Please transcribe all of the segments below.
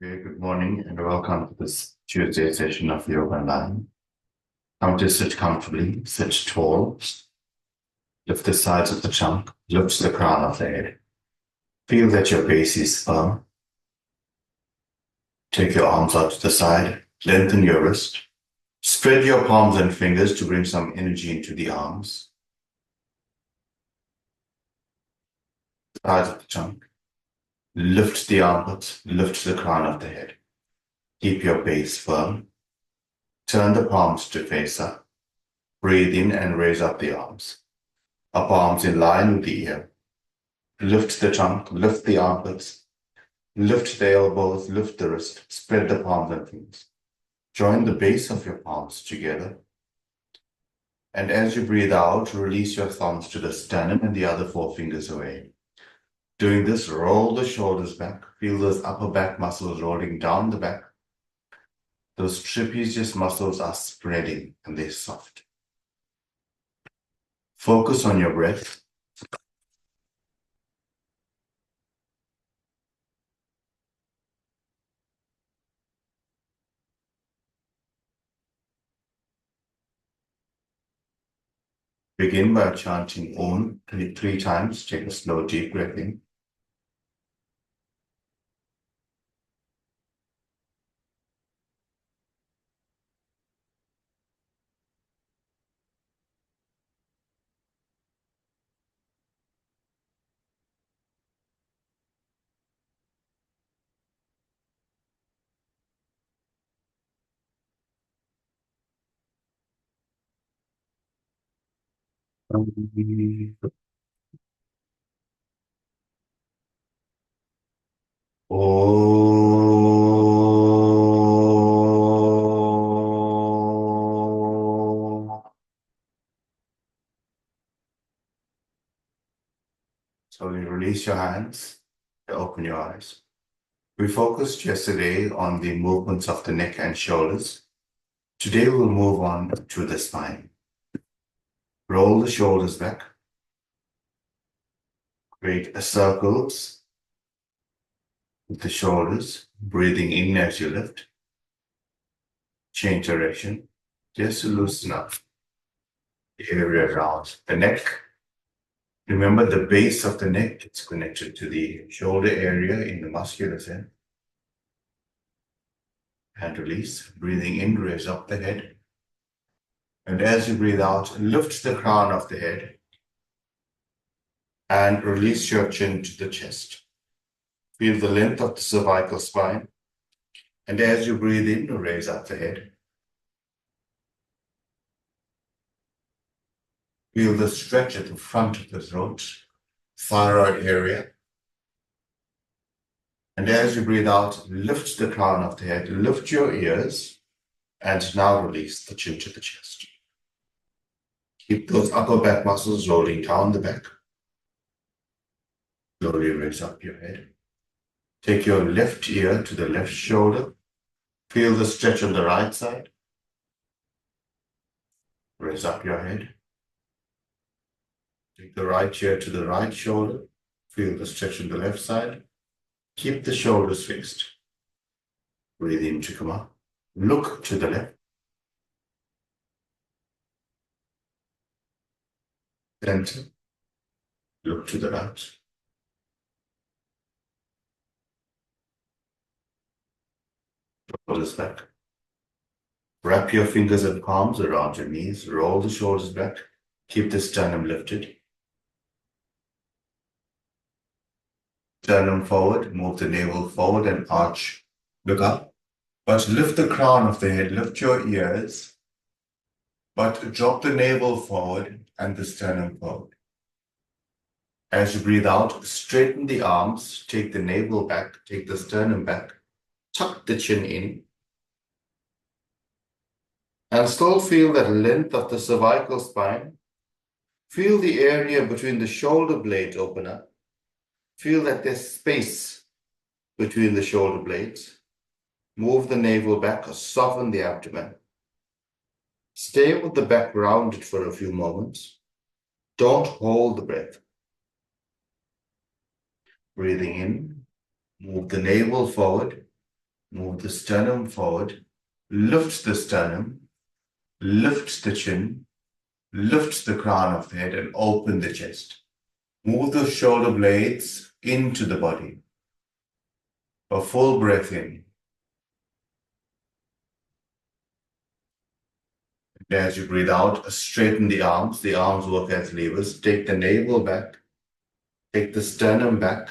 Okay, good morning and welcome to this Tuesday session of Yog Online. Come to sit comfortably, sit tall, lift the sides of the trunk, lift the crown of the head. Feel that your base is firm. Take your arms out to the side, lengthen your wrist. Spread your palms and fingers to bring some energy into the arms. Sides of the trunk. Lift the armpits, lift the crown of the head. Keep your base firm. Turn the palms to face up. Breathe in and raise up the arms. Upper arms in line with the ear. Lift the trunk, lift the armpits, lift the elbows, lift the wrist, spread the palms and fingers. Join the base of your palms together. And as you breathe out, release your thumbs to the sternum and the other four fingers away. Doing this, roll the shoulders back. Feel those upper back muscles rolling down the back. Those trapezius muscles are spreading and they're soft. Focus on your breath. Begin by chanting Om three times. Take a slow, deep breath in. Slowly release your hands and open your eyes. We focused yesterday on the movements of the neck and shoulders. Today we'll move on to the spine. Roll the shoulders back. Create a circle with the shoulders, breathing in as you lift. Change direction, just to loosen up the area around the neck. Remember, the base of the neck is connected to the shoulder area in the muscular center. And release. Breathing in, raise up the head. And as you breathe out, lift the crown of the head. And release your chin to the chest. Feel the length of the cervical spine. And as you breathe in, raise up the head. Feel the stretch at the front of the throat, thyroid area. And as you breathe out, lift the crown of the head, lift your ears, and now release the chin to the chest. Keep those upper back muscles rolling down the back. Slowly raise up your head. Take your left ear to the left shoulder. Feel the stretch on the right side. Raise up your head. Take the right ear to the right shoulder. Feel the stretch on the left side. Keep the shoulders fixed. Breathe in to come up. Look to the left. Center. Look to the right. Shoulders back. Wrap your fingers and palms around your knees. Roll the shoulders back. Keep the sternum lifted. Sternum forward. Move the navel forward and arch. Look up. But lift the crown of the head. Lift your ears. But drop the navel forward and the sternum forward. As you breathe out, straighten the arms. Take the navel back. Take the sternum back. Tuck the chin in. And still feel that length of the cervical spine. Feel the area between the shoulder blades open up. Feel that there's space between the shoulder blades. Move the navel back, soften the abdomen. Stay with the back rounded for a few moments. Don't hold the breath. Breathing in, move the navel forward. Move the sternum forward. Lift the sternum. Lift the chin. Lift the crown of the head and open the chest. Move the shoulder blades into the body. A full breath in. And as you breathe out, straighten the arms. The arms work as levers. Take the navel back. Take the sternum back.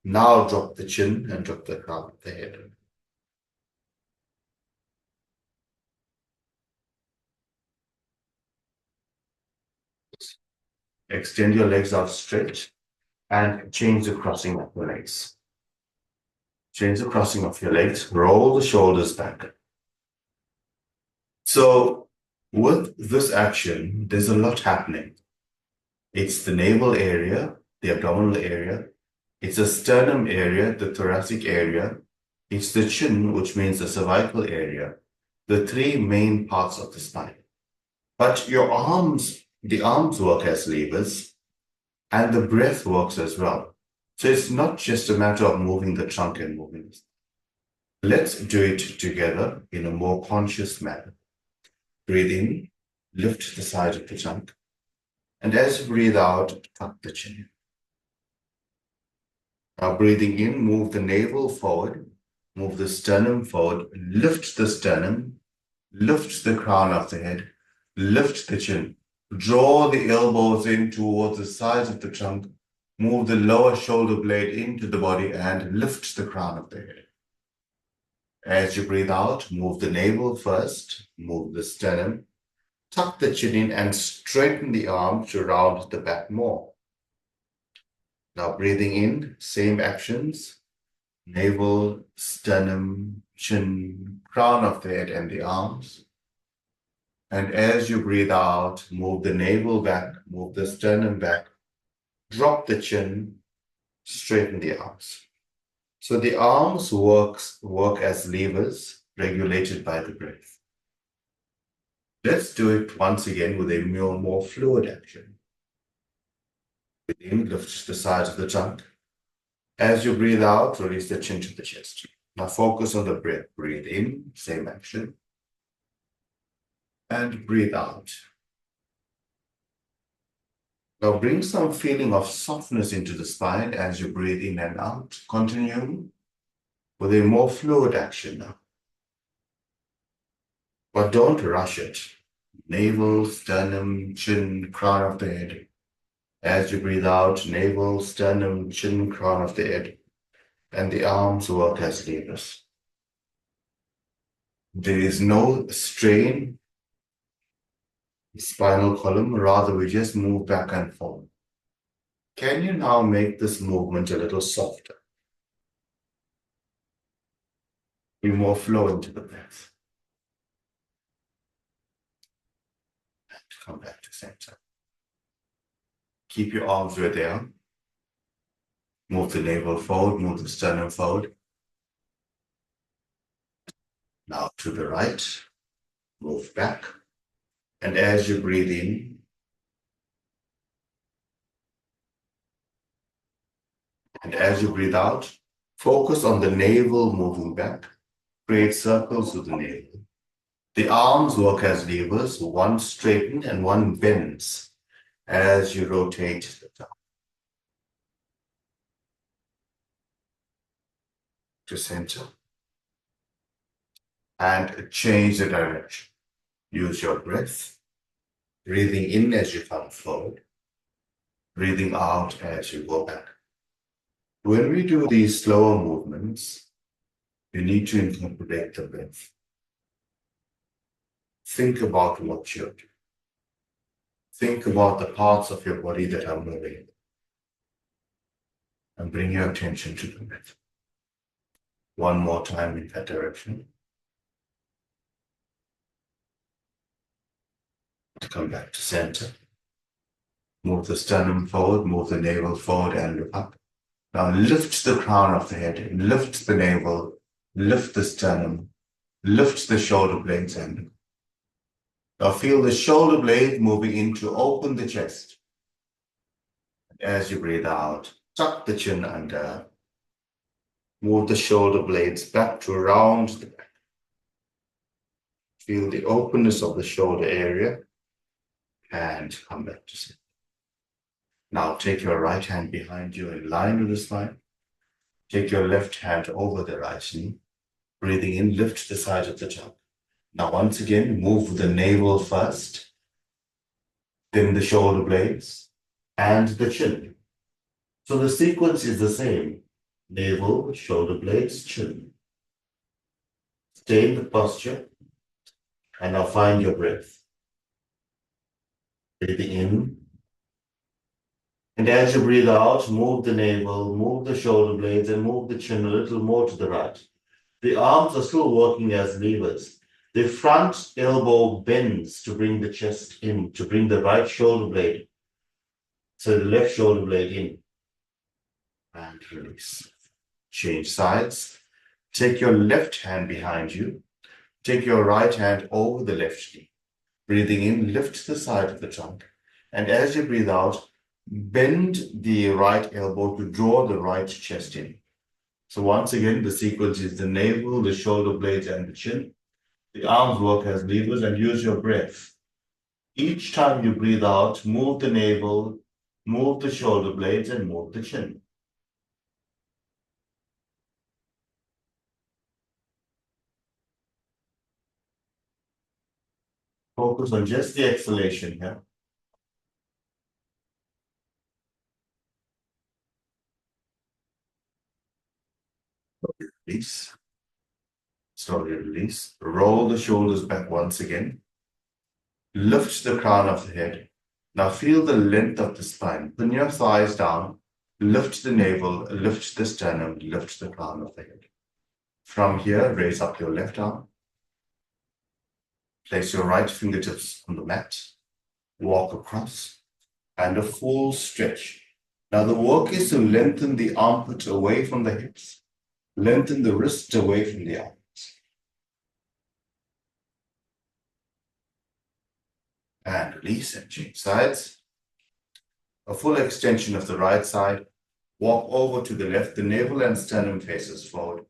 Now drop the chin and drop the crown of the head. Extend your legs out straight and change the crossing of your legs. Change the crossing of your legs. Roll the shoulders back. So with this action, there's a lot happening. It's the navel area, the abdominal area. It's the sternum area, the thoracic area. It's the chin, which means the cervical area. The three main parts of the spine. But your arms, the arms work as levers, and the breath works as well. So it's not just a matter of moving the trunk and moving this. Let's do it together in a more conscious manner. Breathe in, lift the side of the trunk. And as you breathe out, tuck the chin. Now breathing in, move the navel forward, move the sternum forward, lift the sternum, lift the crown of the head, lift the chin. Draw the elbows in towards the sides of the trunk, move the lower shoulder blade into the body and lift the crown of the head. As you breathe out, move the navel first, move the sternum, tuck the chin in and straighten the arms to round the back more. Now breathing in, same actions, navel, sternum, chin, crown of the head and the arms. And as you breathe out, move the navel back, move the sternum back, drop the chin, straighten the arms. So the arms work as levers regulated by the breath. Let's do it once again with a more fluid action. Breathe in, lift the sides of the trunk. As you breathe out, release the chin to the chest. Now focus on the breath. Breathe in, same action. And breathe out. Now bring some feeling of softness into the spine as you breathe in and out. Continue with a more fluid action now. But don't rush it. Navel, sternum, chin, crown of the head. As you breathe out, navel, sternum, chin, crown of the head. And the arms work as levers. There is no strain spinal column, rather we just move back and forth. Can you now make this movement a little softer? Be more flow into the breath. And come back to center. Keep your arms where they are. Move the navel forward, move the sternum forward. Now to the right, move back. And as you breathe in, and as you breathe out, focus on the navel moving back. Create circles with the navel. The arms work as levers, one straightens and one bends as you rotate the tongue. To center. And change the direction. Use your breath. Breathing in as you come forward. Breathing out as you go back. When we do these slower movements, you need to incorporate the breath. Think about what you're doing. Think about the parts of your body that are moving. And bring your attention to the breath. One more time in that direction. Come back to center. Move the sternum forward, move the navel forward and look up. Now lift the crown of the head, lift the navel, lift the sternum, lift the shoulder blades and look. Now feel the shoulder blade moving in to open the chest. As you breathe out, tuck the chin under. Move the shoulder blades back to around the back. Feel the openness of the shoulder area and come back to sit. Now take your right hand behind you in line with the spine. Take your left hand over the right knee. Breathing in, lift the side of the tongue. Now once again, move the navel first, then the shoulder blades and the chin. So the sequence is the same. Navel, shoulder blades, chin. Stay in the posture and now find your breath. Breathing in. And as you breathe out, move the navel, move the shoulder blades, and move the chin a little more to the right. The arms are still working as levers. The front elbow bends to bring the chest in, to bring the right shoulder blade. So the left shoulder blade in. And release. Change sides. Take your left hand behind you. Take your right hand over the left knee. Breathing in, lift the side of the trunk. And as you breathe out, bend the right elbow to draw the right chest in. So once again, the sequence is the navel, the shoulder blades, and the chin. The arms work as levers and use your breath. Each time you breathe out, move the navel, move the shoulder blades, and move the chin. Focus on just the exhalation here. Release. Slowly release. Roll the shoulders back once again. Lift the crown of the head. Now feel the length of the spine. Pin your thighs down. Lift the navel, lift the sternum, lift the crown of the head. From here, raise up your left arm. Place your right fingertips on the mat. Walk across. And a full stretch. Now the work is to lengthen the armpit away from the hips. Lengthen the wrist away from the arms. And release and change sides. A full extension of the right side. Walk over to the left. The navel and sternum faces forward.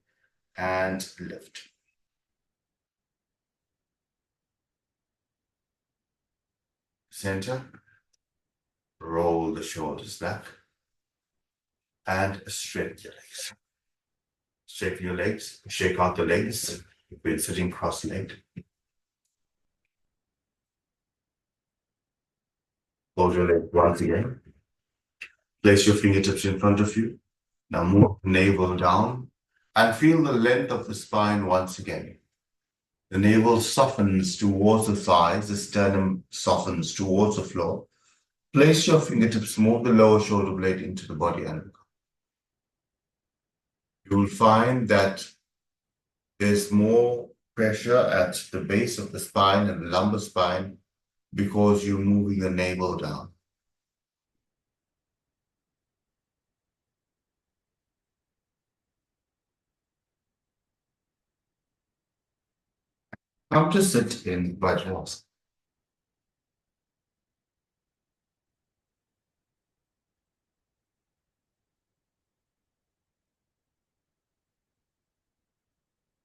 And lift. Center. Roll the shoulders back. And straighten your legs. Straighten your legs. Shake out the legs. You've been sitting cross-legged. Close your legs once again. Place your fingertips in front of you. Now move the navel down and feel the length of the spine once again. The navel softens towards the thighs, the sternum softens towards the floor. Place your fingertips, move the lower shoulder blade into the body and you will find that there's more pressure at the base of the spine and the lumbar spine because you're moving the navel down. Come to sit in Vajrasana.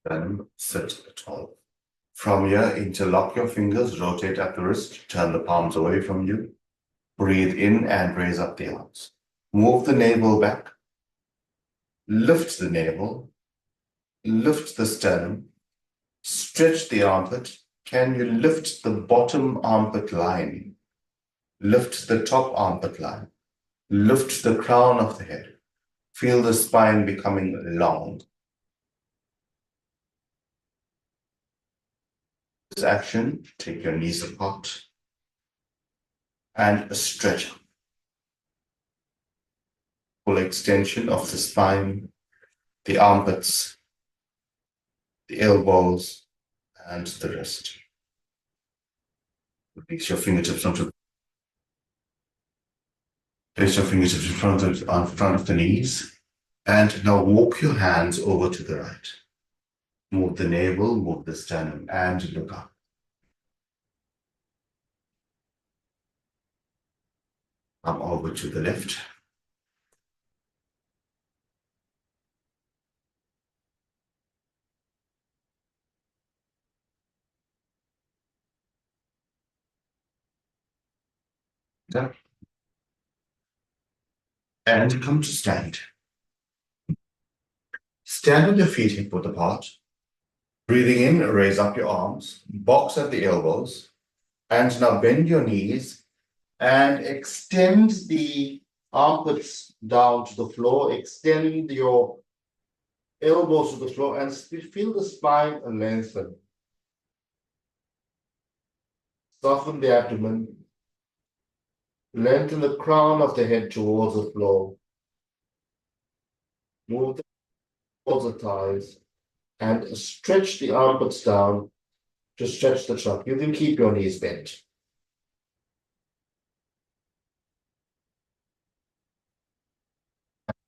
Then sit tall. From here, interlock your fingers, rotate at the wrist, turn the palms away from you. Breathe in and raise up the arms. Move the navel back. Lift the navel. Lift the sternum. Stretch the armpit. Can you lift the bottom armpit line? Lift the top armpit line. Lift the crown of the head. Feel the spine becoming long. This action, take your knees apart and stretch up. Full extension of the spine, the armpits, the elbows, and the wrist. Place your fingertips onto. Place your fingertips in front of the knees, and now walk your hands over to the right. Move the navel, move the sternum, and look up. Come over to the left. And come to stand. Stand with your feet hip-width apart. Breathing in, raise up your arms, box at the elbows, and now bend your knees and extend the armpits down to the floor. Extend your elbows to the floor and feel the spine lengthen. Soften the abdomen. Lengthen the crown of the head towards the floor. Move towards the thighs and stretch the armpits down to stretch the trunk. You can keep your knees bent.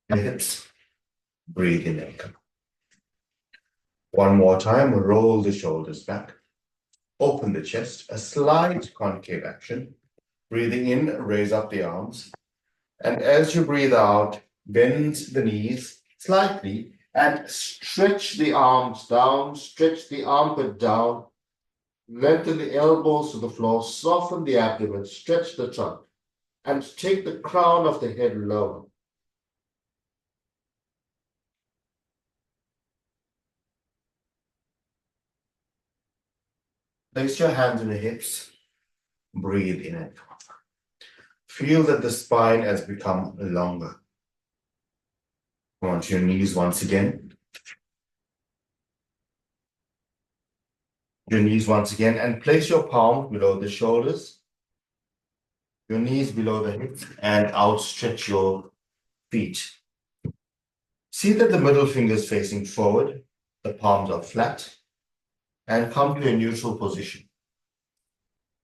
The hips. Breathe in and come. One more time, roll the shoulders back. Open the chest, a slight concave action. Breathing in, raise up the arms. And as you breathe out, bend the knees slightly and stretch the arms down, stretch the armpit down, lengthen the elbows to the floor, soften the abdomen, stretch the trunk, and take the crown of the head lower. Place your hands on the hips, breathe in and out. Feel that the spine has become longer. Come onto your knees once again. Your knees once again, and place your palms below the shoulders, your knees below the hips, and outstretch your feet. See that the middle finger is facing forward, the palms are flat, and come to a neutral position.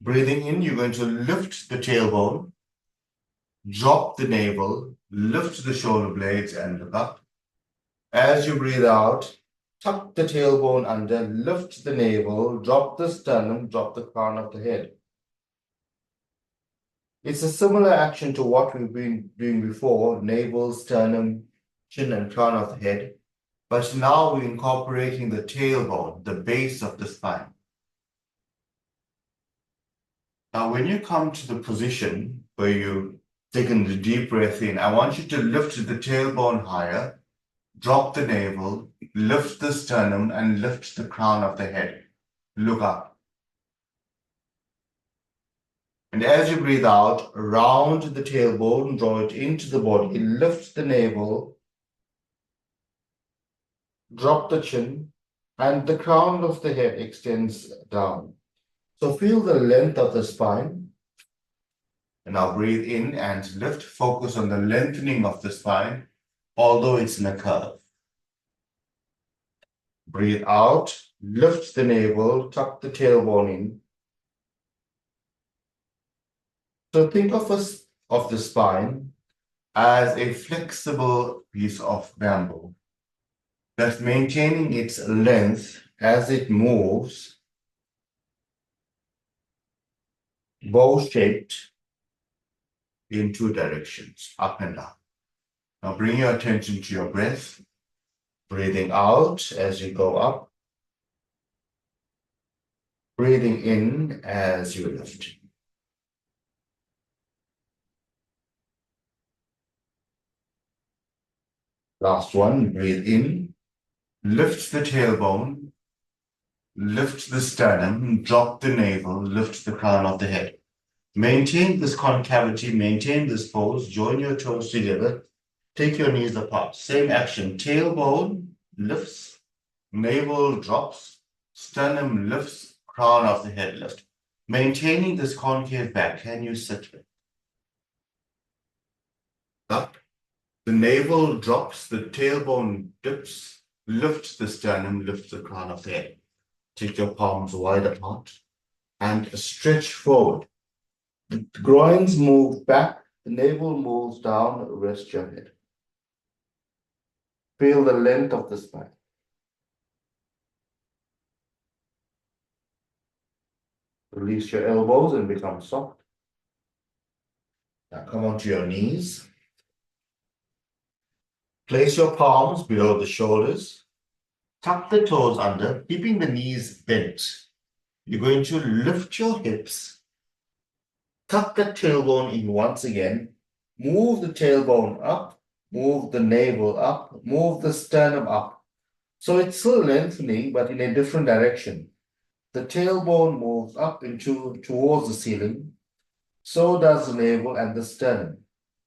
Breathing in, you're going to lift the tailbone, drop the navel, lift the shoulder blades, and look up. As you breathe out, tuck the tailbone under, lift the navel, drop the sternum, drop the crown of the head. It's a similar action to what we've been doing before, navel, sternum, chin, and crown of the head. But now we're incorporating the tailbone, the base of the spine. Now, when you come to the position where you take in the deep breath in, I want you to lift the tailbone higher, drop the navel, lift the sternum, and lift the crown of the head. Look up. And as you breathe out, round the tailbone, draw it into the body, lift the navel, drop the chin, and the crown of the head extends down. So feel the length of the spine. And now breathe in and lift. Focus on the lengthening of the spine, although it's in a curve. Breathe out, lift the navel, tuck the tailbone in. So think of the spine as a flexible piece of bamboo that's maintaining its length as it moves, bow-shaped in two directions, up and down. Now bring your attention to your breath, breathing out as you go up, breathing in as you lift. Last one, breathe in, lift the tailbone, lift the sternum, drop the navel, lift the crown of the head. Maintain this concavity, maintain this pose, join your toes together, take your knees apart. Same action, tailbone lifts, navel drops, sternum lifts, crown of the head lift. Maintaining this concave back, can you sit with? Up. The navel drops, the tailbone dips, lift the sternum, lift the crown of the head. Take your palms wide apart and stretch forward. The groins move back, the navel moves down, rest your head. Feel the length of the spine. Release your elbows and become soft. Now come onto your knees. Place your palms below the shoulders. Tuck the toes under, keeping the knees bent. You're going to lift your hips Tuck the tailbone in once again. Move the tailbone up, move the navel up, move the sternum up. So it's still lengthening, but in a different direction. The tailbone moves up towards the ceiling. So does the navel and the sternum.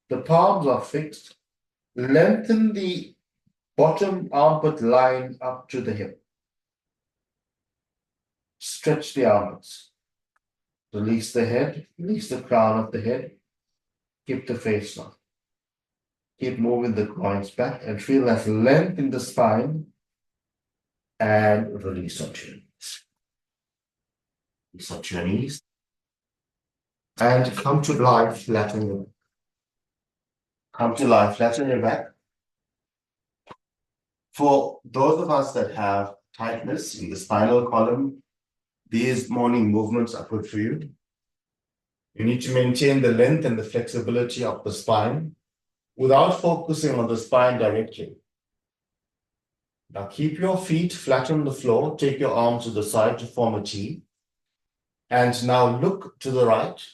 The palms are fixed. Lengthen the bottom armpit line up to the hip. Stretch the armpits. Release the head, release the crown of the head. Keep the face long. Keep moving the groins back and feel that length in the spine and release onto your knees. Release onto your knees. And come to life, flatten your back. Come to life, flatten your back. For those of us that have tightness in the spinal column, these morning movements are good for you. You need to maintain the length and the flexibility of the spine without focusing on the spine directly. Now keep your feet flat on the floor, take your arms to the side to form a T. And now look to the right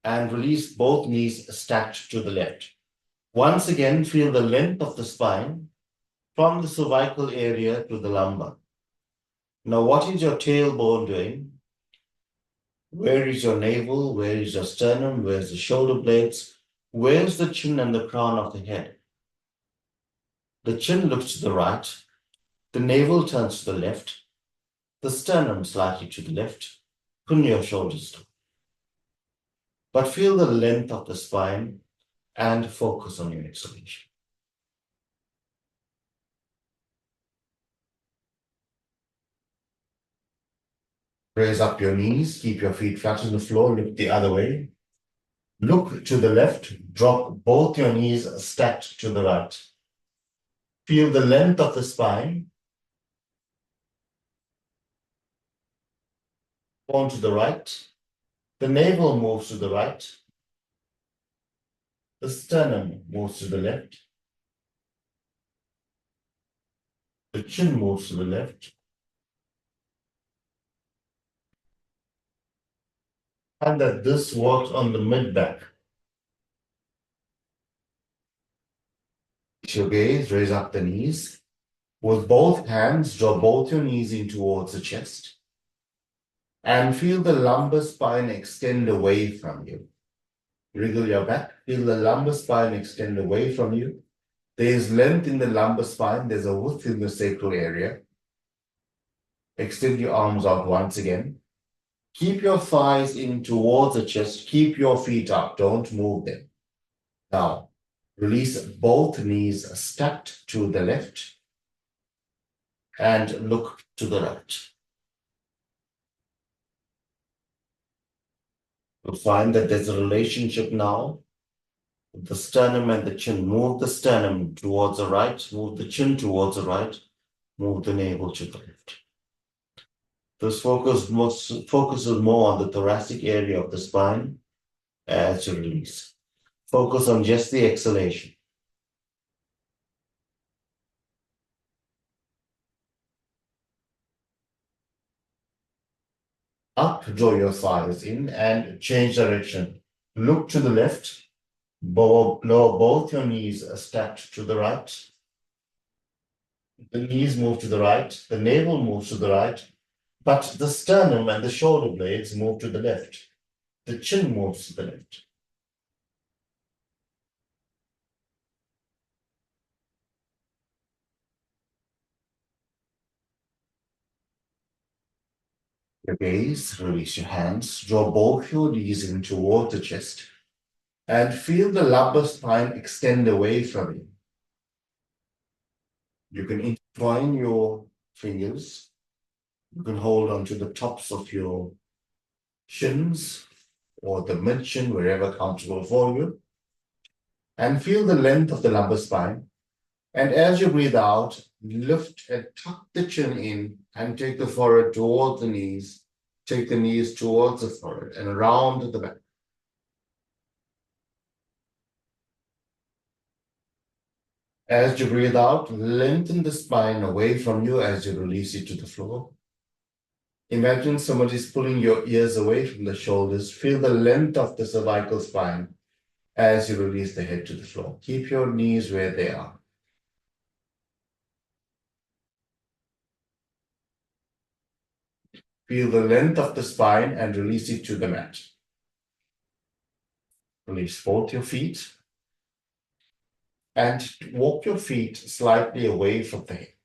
and release both knees stacked to the left. Once again, feel the length of the spine from the cervical area to the lumbar. Now, what is your tailbone doing? Where is your navel? Where is your sternum? Where's the shoulder blades? Where's the chin and the crown of the head? The chin looks to the right. The navel turns to the left. The sternum slightly to the left. Pin your shoulders down. But feel the length of the spine and focus on your exhalation. Raise up your knees, keep your feet flat on the floor, look the other way. Look to the left, drop both your knees stacked to the right. Feel the length of the spine. On to the right. The navel moves to the right. The sternum moves to the left. The chin moves to the left. And that this works on the mid-back. Your gaze, raise up the knees. With both hands, draw both your knees in towards the chest. And feel the lumbar spine extend away from you. Wriggle your back, feel the lumbar spine extend away from you. There's length in the lumbar spine, there's a width in the sacral area. Extend your arms out once again. Keep your thighs in towards the chest, keep your feet up, don't move them. Now, release both knees stacked to the left and look to the right. You'll find that there's a relationship now with the sternum and the chin. Move the sternum towards the right, move the chin towards the right, move the navel to the left. This focuses more on the thoracic area of the spine as you release. Focus on just the exhalation. Up, draw your thighs in and change direction. Look to the left, lower both your knees stacked to the right. The knees move to the right, the navel moves to the right, but the sternum and the shoulder blades move to the left. The chin moves to the left. Your gaze, release your hands, draw both your knees in toward the chest, and feel the lumbar spine extend away from you. You can intertwine your fingers. You can hold onto the tops of your shins or the mid shin, wherever comfortable for you, and feel the length of the lumbar spine. And as you breathe out, lift and tuck the chin in and take the forehead towards the knees. Take the knees towards the forehead and around the back. As you breathe out, lengthen the spine away from you as you release it to the floor. Imagine somebody is pulling your ears away from the shoulders. Feel the length of the cervical spine as you release the head to the floor. Keep your knees where they are. Feel the length of the spine and release it to the mat. Release both your feet and walk your feet slightly away from the hip.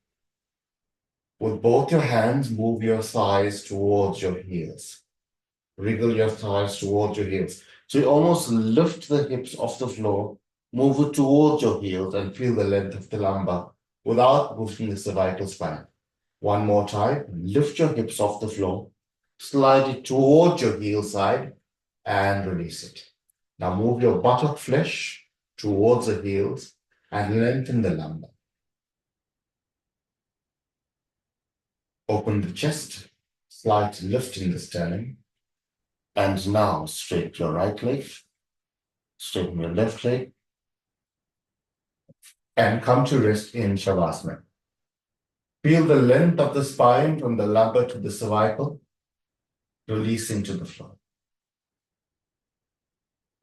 With both your hands, move your thighs towards your heels. Wriggle your thighs towards your heels. So you almost lift the hips off the floor, move it towards your heels, and feel the length of the lumbar without moving the cervical spine. One more time, lift your hips off the floor, slide it towards your heel side, and release it. Now move your buttock flesh towards the heels and lengthen the lumbar. Open the chest, slight lift in the sternum. And now straighten your right leg, straighten your left leg, and come to rest in Shavasana. Feel the length of the spine from the lumbar to the cervical, releasing to the floor.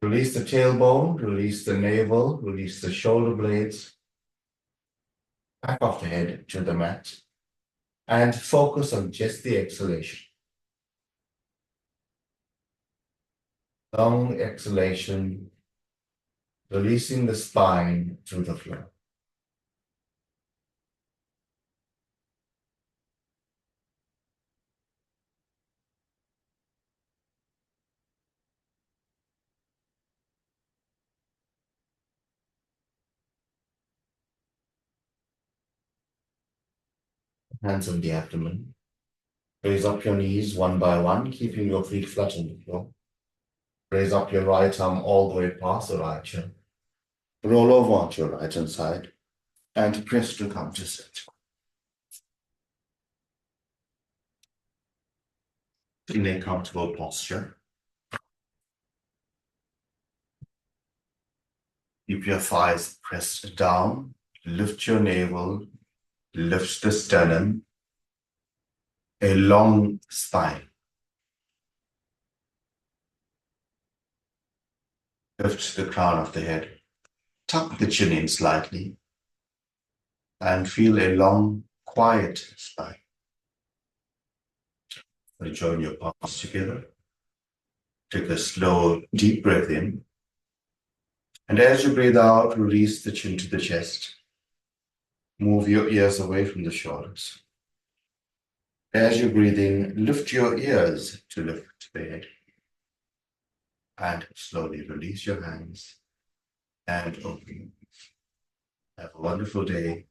Release the tailbone, release the navel, release the shoulder blades, back of the head to the mat, and focus on just the exhalation. Long exhalation, releasing the spine to the floor. Hands on the abdomen. Raise up your knees one by one, keeping your feet flat on the floor. Raise up your right arm all the way past the right chin. Roll over onto your right hand side and press to come to sit. In a comfortable posture, keep your thighs pressed down, lift your navel, lift the sternum, a long spine. Lift the crown of the head, tuck the chin in slightly, and feel a long, quiet spine. Join your palms together. Take a slow, deep breath in. And as you breathe out, release the chin to the chest. Move your ears away from the shoulders. As you breathe in, lift your ears to lift the head. And slowly release your hands and open. Have a wonderful day.